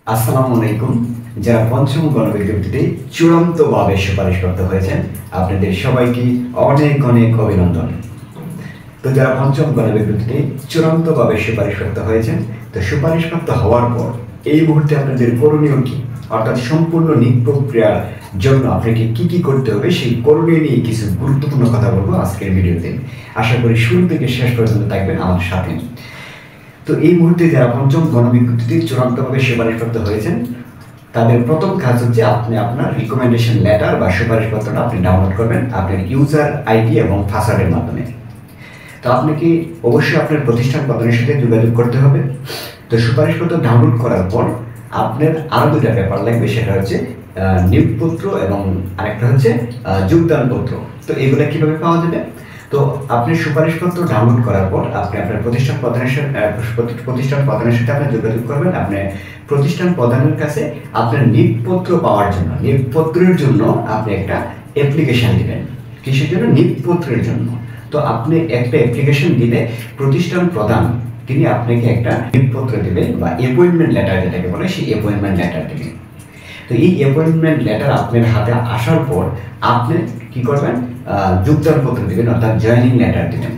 আসসালামু আলাইকুম। যারা পঞ্চম গণবিজ্ঞপ্তিতে চূড়ান্তভাবে সুপারিশপ্রাপ্ত হয়েছেন, আপনাদের সবাইকে অনেক অনেক অভিনন্দন। তো যারা পঞ্চম গণবিজ্ঞপ্তিতে চূড়ান্তভাবে সুপারিশপ্রাপ্ত হয়েছেন, তো সুপারিশপ্রাপ্ত হওয়ার পর এই মুহূর্তে আপনাদের করণীয় কি, অর্থাৎ সম্পূর্ণ নিয়োগ প্রক্রিয়ার জন্য আপনাকে কি কি করতে হবে সেই করণীয় নিয়ে কিছু গুরুত্বপূর্ণ কথা বলবো আজকের ভিডিওতে। আশা করি শুরু থেকে শেষ পর্যন্ত থাকবেন আমার সাথে। তো এই মুহূর্তে যারা পঞ্চম গণবিজ্ঞপ্তিতে চূড়ান্তভাবে সুপারিশপ্রাপ্ত হয়েছেন, তাদের প্রথম কাজ হচ্ছে আপনি আপনার রিকমেন্ডেশন লেটার বা সুপারিশপত্রটা আপনি ডাউনলোড করবেন আপনার ইউজার আইডি এবং পাসওয়ার্ডের মাধ্যমে। তো আপনাকে অবশ্যই আপনার প্রতিষ্ঠান প্রদানের সাথে যোগাযোগ করতে হবে। তো সুপারিশপত্র ডাউনলোড করার পর আপনার আরও দুটা পেপার লাগবে, সেটা হচ্ছে নিয়োগপত্র এবং আরেকটা হচ্ছে যোগদানপত্র। তো এগুলো কীভাবে পাওয়া যাবে? তো আপনি সুপারিশপত্র ডাউনলোড করার পর আপনি আপনার প্রতিষ্ঠান প্রধানের সাথে আপনি যোগাযোগ করবেন। আপনি প্রতিষ্ঠান প্রধানের কাছে আপনার নিয়োগপত্র পাওয়ার জন্য, নিয়োগপত্রের জন্য আপনি একটা অ্যাপ্লিকেশন দিবেন। কিসের জন্য? নিয়োগপত্রের জন্য। তো আপনি একটা অ্যাপ্লিকেশন দিলে প্রতিষ্ঠান প্রধান তিনি আপনাকে একটা নিয়োগপত্র দেবেন বা অ্যাপয়েন্টমেন্ট লেটার যেটাকে বলে, সেই অ্যাপয়েন্টমেন্ট লেটার দেবেন। তো এই অ্যাপয়েন্টমেন্ট লেটার আপনার হাতে আসার পর আপনি কি করবেন? যোগদানপত্র দেবেন, অর্থাৎ জয়েনিং লেটার দেবেন।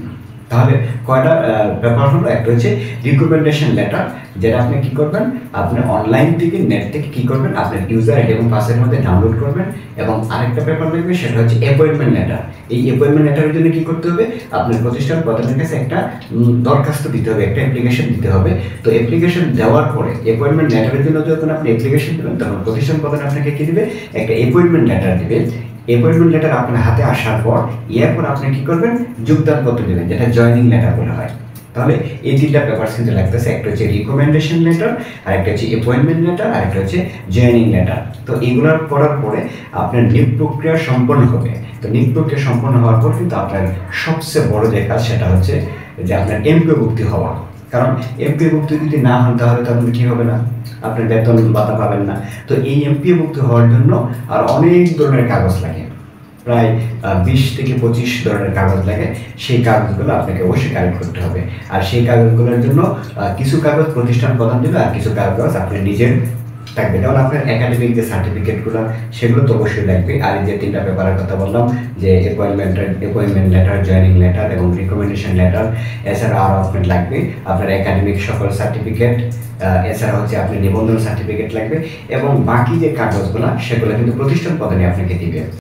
তাহলে কয়টা পেপার হলো? একটা হচ্ছে রিকমেন্ডেশন লেটার, যেটা আপনি কি করবেন? আপনি অনলাইন থেকে নেট থেকে কি করবেন? আপনার ইউজার আইডি এবং পাসওয়ার্ডের মধ্যে ডাউনলোড করবেন। এবং আরেকটা পেপার লাগবে, সেটা হচ্ছে অ্যাপয়েন্টমেন্ট লেটার। এই অ্যাপয়েন্টমেন্ট লেটারের জন্য কি করতে হবে? আপনার প্রতিষ্ঠান প্রধানের কাছে একটা দরখাস্ত দিতে হবে, একটা অ্যাপ্লিকেশন দিতে হবে। তো অ্যাপ্লিকেশন দেওয়ার পরে অ্যাপয়েন্টমেন্ট লেটারের জন্য যখন আপনি অ্যাপ্লিকেশন দেবেন, তখন প্রতিষ্ঠান প্রধান আপনাকে কি দিবে? একটা অ্যাপয়েন্টমেন্ট লেটার দিবে। অ্যাপয়েন্টমেন্ট লেটার আপনার হাতে আসার পর এরপর আপনি কি করবেন? যোগদানপত্র দেবেন, যেটা জয়েনিং লেটার বলা হয়। তাহলে এই তিনটা পেপার কিন্তু লাগতেছে, একটা হচ্ছে রিকমেন্ডেশন লেটার, আরেকটা হচ্ছে অ্যাপয়েন্টমেন্ট লেটার, আরেকটা হচ্ছে জয়েনিং লেটার। তো এগুলোর করার পরে আপনার নিয়োগ প্রক্রিয়া সম্পন্ন হবে। তো নিয়োগ প্রক্রিয়া সম্পন্ন হওয়ার পর কিন্তু আপনার সবচেয়ে বড় যে কাজ, সেটা হচ্ছে যে আপনার এমপিওভুক্তি হওয়া। কারণ এমপিওভুক্তি যদি না হন তাহলে তো আপনি কী হবে না, আপনার বেতন ভাতা পাবেন না। তো এই এমপিওভুক্ত হওয়ার জন্য আর অনেক ধরনের কাগজ লাগে, প্রায় 20 থেকে 25 ধরনের কাগজ লাগে। সেই কাগজগুলো আপনাকে অবশ্যই কালেক্ট করতে হবে। আর সেই কাগজগুলোর জন্য কিছু কাগজ প্রতিষ্ঠান প্রদান দেবে, আর কিছু কাগজ আপনি নিজের থাকবে। যেমন আপনার একাডেমিক যে সার্টিফিকেটগুলো, সেগুলো তো অবশ্যই লাগবে। আর এই যে তিনটা পেপারের কথা বললাম, যে অ্যাপয়েন্টমেন্ট লেটার, জয়েনিং লেটার এবং রিকমেন্ডেশন লেটার, এছাড়া আরও আপনার লাগবে আপনার একাডেমিক সকল সার্টিফিকেট, এছাড়া হচ্ছে আপনি নিবন্ধন সার্টিফিকেট লাগবে। এবং বাকি যে কাগজগুলো, সেগুলো কিন্তু প্রতিষ্ঠান প্রদানে আপনাকে দিবে।